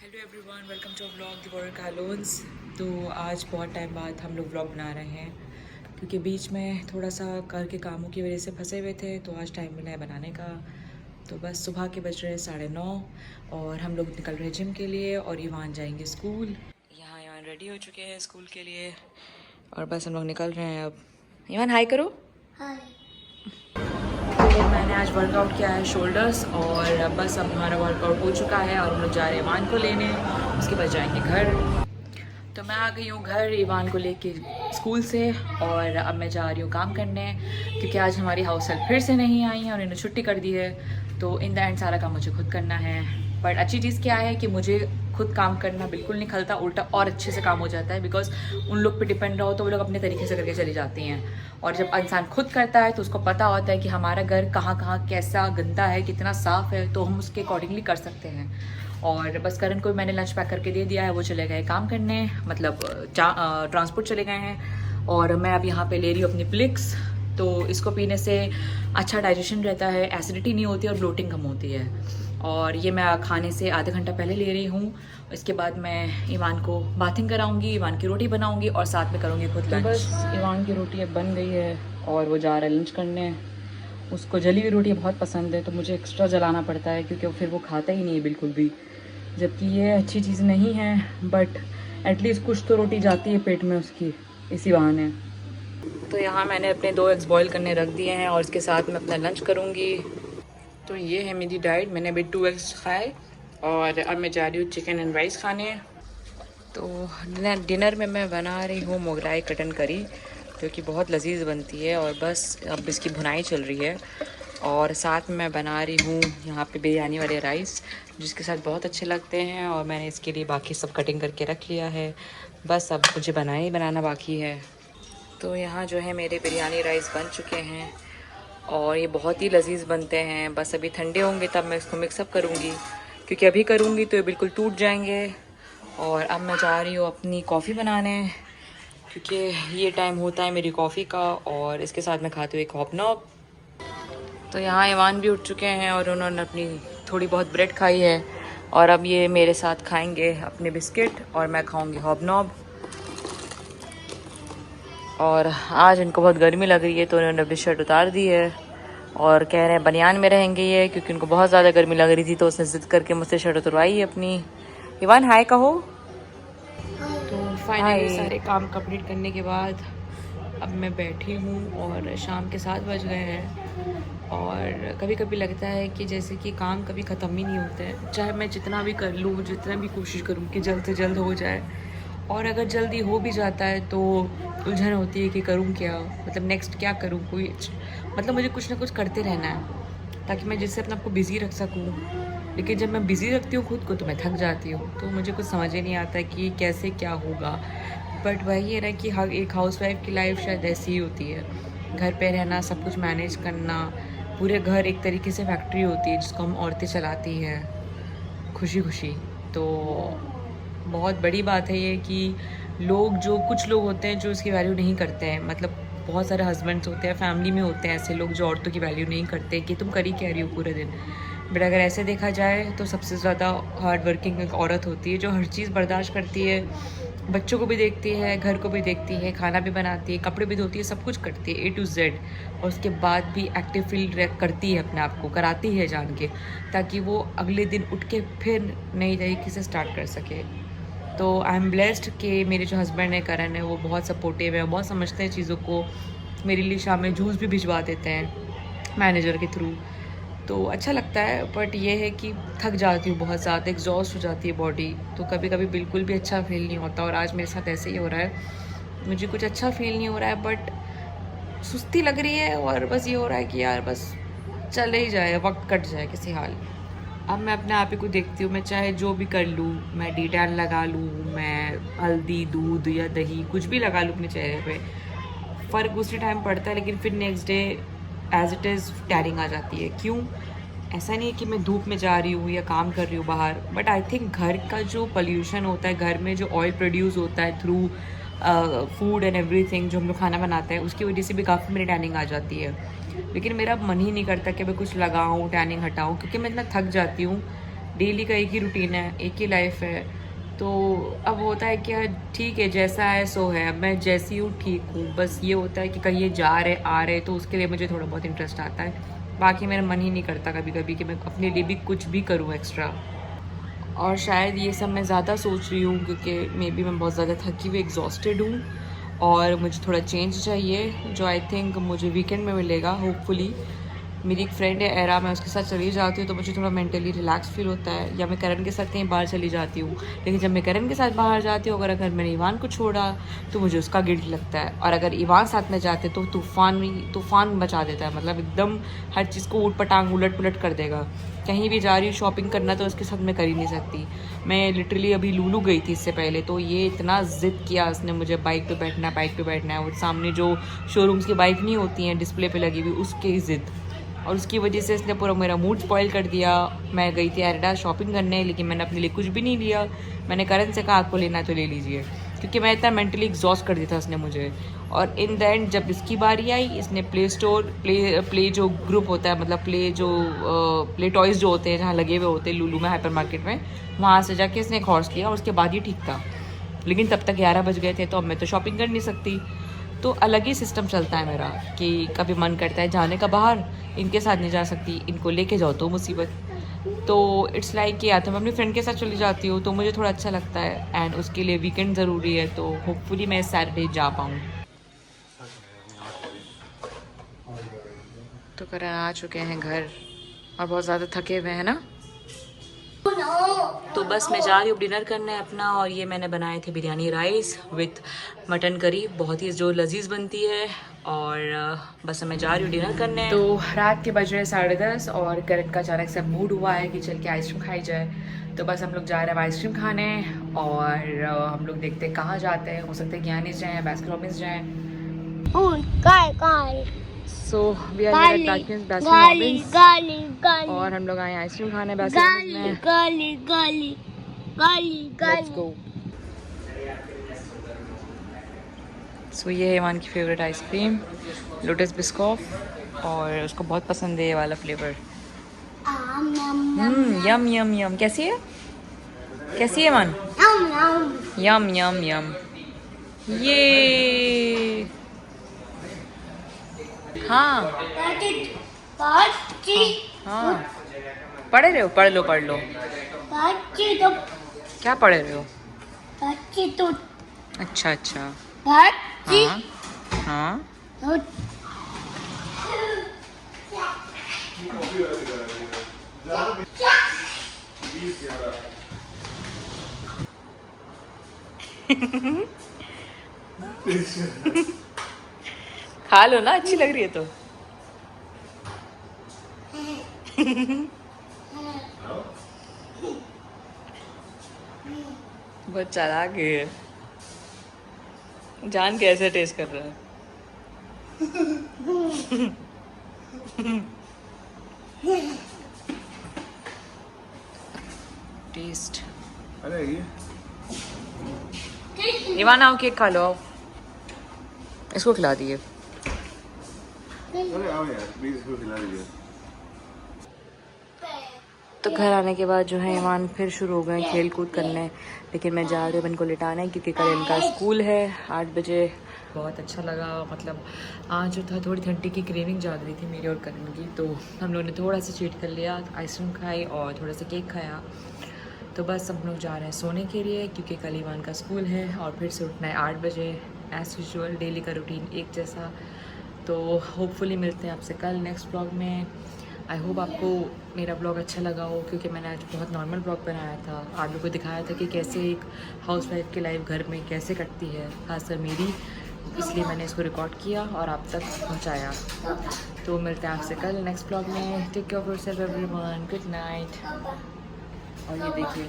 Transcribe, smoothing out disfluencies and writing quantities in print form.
Hello everyone, welcome to vlog the world कालोन्स। तो आज बहुत टाइम बाद हम लोग व्लॉग बना रहे हैं क्योंकि बीच में थोड़ा सा घर के कामों की वजह से फंसे हुए थे, तो आज टाइम मिला है बनाने का। तो बस सुबह के बज रहे हैं 9:30 और हम लोग निकल रहे हैं जिम के लिए और ईवान जाएंगे स्कूल। यहाँ ईवान रेडी हो चुके हैं स्कूल के लिए और बस हम लोग निकल रहे हैं अब। ईवान हाय करो। हाय। तो मैंने आज वर्कआउट किया है शोल्डर्स और बस अब हमारा वर्कआउट हो चुका है और हम लोग जा रहे हैं ईवान को लेने, उसके बाद जाएंगे घर। तो मैं आ गई हूँ घर ईवान को लेके स्कूल से और अब मैं जा रही हूँ काम करने क्योंकि आज हमारी हाउस हेल्प फिर से नहीं आई है और इन्होंने छुट्टी कर दी है। तो इन द एंड सारा काम मुझे खुद करना है। बट अच्छी चीज़ क्या है कि मुझे खुद काम करना बिल्कुल नहीं खलता, उल्टा और अच्छे से काम हो जाता है बिकॉज उन लोग पे डिपेंड रहो तो वो लोग अपने तरीके से करके चली जाती हैं। और जब इंसान खुद करता है तो उसको पता होता है कि हमारा घर कहाँ कहाँ कैसा गंदा है, कितना साफ़ है, तो हम उसके अकॉर्डिंगली कर सकते हैं। और बस करण को मैंने लंच पैक करके दे दिया है, वो चले गए काम करने, मतलब ट्रांसपोर्ट चले गए हैं। और मैं अब यहाँ पे ले रही हूँ अपनी प्लिक्स। तो इसको पीने से अच्छा डाइजेशन रहता है, एसिडिटी नहीं होती और ब्लोटिंग कम होती है। और ये मैं खाने से आधा घंटा पहले ले रही हूँ। इसके बाद मैं ईवान को बाथिंग कराऊंगी, ईवान की रोटी बनाऊंगी और साथ में करूँगी खुद लंच। बस ईवान की रोटी अब बन गई है और वो जा रहा है लंच करने। उसको जली हुई रोटी बहुत पसंद है तो मुझे एक्स्ट्रा जलाना पड़ता है क्योंकि फिर वो खाता ही नहीं है बिल्कुल भी, जबकि ये अच्छी चीज़ नहीं है बट एटलीस्ट कुछ तो रोटी जाती है पेट में उसकी, इसी बहाने। तो यहाँ मैंने अपने 2 एग्स बॉईल करने रख दिए हैं और इसके साथ मैं अपना लंच करूँगी। तो ये है मेरी डाइट। मैंने अभी 2 एग्स खाए और अब मैं जा रही हूँ चिकन एंड राइस खाने। तो डिनर में मैं बना रही हूँ मोगलाई कटन करी जो कि बहुत लजीज बनती है और बस अब इसकी भुनाई चल रही है। और साथ में मैं बना रही हूँ यहाँ पे बिरयानी वाले राइस जिसके साथ बहुत अच्छे लगते हैं और मैंने इसके लिए बाकी सब कटिंग करके रख लिया है, बस अब मुझे बनाना बाकी है। तो यहाँ जो है मेरे बिरयानी राइस बन चुके हैं और ये बहुत ही लजीज बनते हैं। बस अभी ठंडे होंगे तब मैं इसको मिक्सअप करूँगी क्योंकि अभी करूँगी तो ये बिल्कुल टूट जाएंगे। और अब मैं जा रही हूँ अपनी कॉफ़ी बनाने क्योंकि ये टाइम होता है मेरी कॉफ़ी का और इसके साथ मैं खाती हूँ एक हॉबनॉब। तो यहाँ ईवान भी उठ चुके हैं और उन्होंने अपनी थोड़ी बहुत ब्रेड खाई है और अब ये मेरे साथ खाएंगे अपने बिस्किट और मैं खाऊंगी हॉबनॉब। और आज इनको बहुत गर्मी लग रही है तो उन्होंने अपनी शर्ट उतार दी है और कह रहे हैं बनियान में रहेंगे ये क्योंकि उनको बहुत ज़्यादा गर्मी लग रही थी तो उसने ज़िद करके मुझसे शर्ट उतरवाई है अपनी। ईवान हाय कहो। तो फाइनली सारे काम कंप्लीट करने के बाद अब मैं बैठी हूँ और शाम के 7 बज गए हैं और कभी कभी लगता है कि जैसे कि काम कभी ख़त्म ही नहीं होते हैं, चाहे मैं जितना भी कर लूँ, जितना भी कोशिश करूँ कि जल्द से जल्द हो जाए। और अगर जल्दी हो भी जाता है तो उलझन होती है कि करूँ क्या, मतलब नेक्स्ट क्या करूँ, कोई मतलब मुझे कुछ ना कुछ करते रहना है ताकि मैं जिससे अपने आप को बिज़ी रख सकूँ। लेकिन जब मैं बिज़ी रखती हूँ खुद को तो मैं थक जाती हूँ, तो मुझे कुछ समझ ही नहीं आता कि कैसे क्या होगा। बट वही है ना कि हर एक हाउसवाइफ की लाइफ शायद ऐसी ही होती है, घर पे रहना, सब कुछ मैनेज करना, पूरे घर एक तरीके से फैक्ट्री होती है जिसको हम औरतें चलाती हैं खुशी खुशी। तो बहुत बड़ी बात है ये कि कुछ लोग होते हैं जो इसकी वैल्यू नहीं करते हैं, मतलब बहुत सारे हस्बैंड्स होते हैं, फैमिली में होते हैं ऐसे लोग जो औरतों की वैल्यू नहीं करते कि तुम करी क्या रही हो पूरे दिन। बट अगर ऐसे देखा जाए तो सबसे ज़्यादा हार्ड वर्किंग एक औरत होती है जो हर चीज़ बर्दाश्त करती है, बच्चों को भी देखती है, घर को भी देखती है, खाना भी बनाती है, कपड़े भी धोती है, सब कुछ करती है A to Z। और उसके बाद भी एक्टिव फील करती है, अपने आप को कराती है जान के, ताकि वो अगले दिन उठ के फिर नई तरीके से स्टार्ट कर सके। तो आई एम ब्लेस्ड कि मेरे जो हस्बैंड है करण है वो बहुत सपोर्टिव है, बहुत समझते हैं चीज़ों को। मेरे लिए शाम में जूस भी भिजवा देते हैं मैनेजर के थ्रू, तो अच्छा लगता है। बट ये है कि थक जाती हूँ बहुत ज़्यादा, एग्जॉस्ट हो जाती है बॉडी, तो कभी कभी बिल्कुल भी अच्छा फील नहीं होता। और आज मेरे साथ ऐसे ही हो रहा है, मुझे कुछ अच्छा फील नहीं हो रहा है, बट सुस्ती लग रही है और बस ये हो रहा है कि यार बस चले ही जाए, वक्त कट जाए किसी हाल। अब मैं अपने आप ही को देखती हूँ, मैं चाहे जो भी कर लूँ, मैं डिटैन लगा लूँ, मैं हल्दी दूध या दही कुछ भी लगा लूँ अपने चेहरे पे, फ़र्क उसी टाइम पड़ता है लेकिन फिर next day as it is tanning आ जाती है। क्यों? ऐसा नहीं है कि मैं धूप में जा रही हूँ या काम कर रही हूँ बाहर, बट आई थिंक घर का जो पोल्यूशन होता है, घर में जो ऑयल प्रोड्यूस होता है थ्रू फूड एंड एवरीथिंग जो हम लोग खाना बनाते हैं, उसकी वजह से भी काफ़ी मेरी टैनिंग आ जाती है। लेकिन मेरा मन ही नहीं करता कि मैं कुछ लगाऊँ, टैनिंग हटाऊँ, क्योंकि मैं इतना थक जाती हूँ डेली का एक ही रूटीन है, एक ही लाइफ है। तो अब होता है कि ठीक है जैसा है सो है, अब मैं जैसी हूँ ठीक हूँ। बस ये होता है कि कहीं ये जा रहे आ रहे तो उसके लिए मुझे थोड़ा बहुत इंटरेस्ट आता है। बाकी मेरा मन ही नहीं करता कभी कभी कि मैं अपने लिए भी कुछ भी करूँ एक्स्ट्रा। और शायद ये सब मैं ज़्यादा सोच रही हूँ क्योंकि मे बी मैं बहुत ज़्यादा थकी हुई एग्जॉस्टेड हूँ और मुझे थोड़ा चेंज चाहिए, जो आई थिंक मुझे वीकेंड में मिलेगा होपफुली। मेरी एक फ्रेंड है एरा, मैं उसके साथ चली जाती हूँ तो मुझे थोड़ा मेंटली रिलैक्स फील होता है। या मैं करण के साथ कहीं बाहर चली जाती हूँ, लेकिन जब मैं करण के साथ बाहर जाती हूँ अगर मैंने ईवान को छोड़ा तो मुझे उसका गिल्ट लगता है। और अगर ईवान साथ में जाते तो तूफ़ान मचा देता है, मतलब एकदम हर चीज़ को ऊट पटांग उलट पुलट कर देगा। कहीं भी जा रही हूँ शॉपिंग करना तो उसके साथ मैं कर ही नहीं सकती। मैं लिटरली अभी लुलू गई थी इससे पहले, तो ये इतना ज़िद किया उसने मुझे, बाइक पे बैठना है। वो सामने जो शोरूम्स की बाइक नहीं होती हैं डिस्प्ले पे लगी हुई, उसकी ज़िद, और उसकी वजह से इसने पूरा मेरा मूड स्पॉइल कर दिया। मैं गई थी एडिडास शॉपिंग करने, लेकिन मैंने अपने लिए कुछ भी नहीं लिया। मैंने करण से कहा आपको लेना है तो ले लीजिए, क्योंकि मैं इतना मेंटली एग्जॉस्ट कर दिया था उसने मुझे। और इन द एंड जब इसकी बारी आई, इसने प्ले जो ग्रुप होता है, मतलब प्ले टॉयज़ जो होते हैं जहाँ लगे हुए होते हैं लुलू में, हाइपर मार्केट में, वहाँ से जाके इसने एक हॉर्स लिया और उसके बाद ही ठीक था। लेकिन तब तक 11 बज गए थे तो अब मैं तो शॉपिंग कर नहीं सकती। तो अलग ही सिस्टम चलता है मेरा कि कभी मन करता है जाने का बाहर, इनके साथ नहीं जा सकती, इनको लेके जाओ तो मुसीबत। तो इट्स लाइक कि या तो मैं अपनी फ्रेंड के साथ चली जाती हूँ तो मुझे थोड़ा अच्छा लगता है, एंड उसके लिए वीकेंड ज़रूरी है, तो होपफुली मैं सैटरडे जा पाऊँ। तो करण आ चुके हैं घर और बहुत ज़्यादा थके हुए हैं ना। तो बस मैं जा रही हूँ डिनर करने अपना, और ये मैंने बनाए थे biryani rice with mutton curry, बहुत ही जो लजीज बनती है। और बस मैं जा रही हूँ डिनर करने। तो रात के बज रहे 10:30 और करण का अचानक से मूड हुआ है कि चल के आइसक्रीम खाई जाए। तो बस हम लोग जा रहे हैं आइसक्रीम खाने, और हम लोग देखते हैं कहाँ जाते हैं। हो सकता है ज्ञानीज जाएँ, बास्किन रॉबिन्स जाएँ। So we are Baskin Robbins, और हम लोग आए आइसक्रीम खाने बास्किन रॉबिन्स में। Let's go. सो ये है ईवान की फेवरेट आइसक्रीम, लोटस बिस्कॉफ, और उसको बहुत पसंद है ये वाला फ्लेवर। यम यम यम। कैसी है ईवान? यम यम यम। ये हाँ हाँ, पढ़ रहे हो? पढ़ लो। क्या पढ़ रहे हो? अच्छा। हाँ। खा लो ना, अच्छी लग रही है तो। बहुत चालाक है, जान कैसे टेस्ट कर रहा है। टेस्ट। ईवान आओ केक खा लो, आओ। इसको खिला दिए। तो घर आने के बाद जो है ईवान फिर शुरू हो गए खेल कूद करने, लेकिन मैं जा रही हूँ इनको लिटाने क्योंकि कल इनका स्कूल है 8 बजे। बहुत अच्छा लगा, मतलब आज जो था थोड़ी ठंडी की क्रेविंग जाग रही थी मेरी और करण की, तो हम लोगों ने थोड़ा सा चीट कर लिया, आइसक्रीम खाई और थोड़ा सा केक खाया। तो बस हम लोग जा रहे हैं सोने के लिए क्योंकि कल ईवान का स्कूल है और फिर से उठना है 8 बजे, एज़ यूजुअल डेली का रूटीन एक जैसा। तो होपफुली मिलते हैं आपसे कल नेक्स्ट ब्लॉग में। आई होप आपको मेरा ब्लॉग अच्छा लगा हो, क्योंकि मैंने आज बहुत नॉर्मल ब्लॉग बनाया था, आप लोगों को दिखाया था कि कैसे एक हाउसवाइफ की लाइफ घर में कैसे कटती है, खासकर मेरी, इसलिए मैंने इसको रिकॉर्ड किया और आप तक पहुंचाया। तो मिलते हैं आपसे कल नेक्स्ट ब्लॉग में। Take care of yourself everyone, good night. और ये देखिए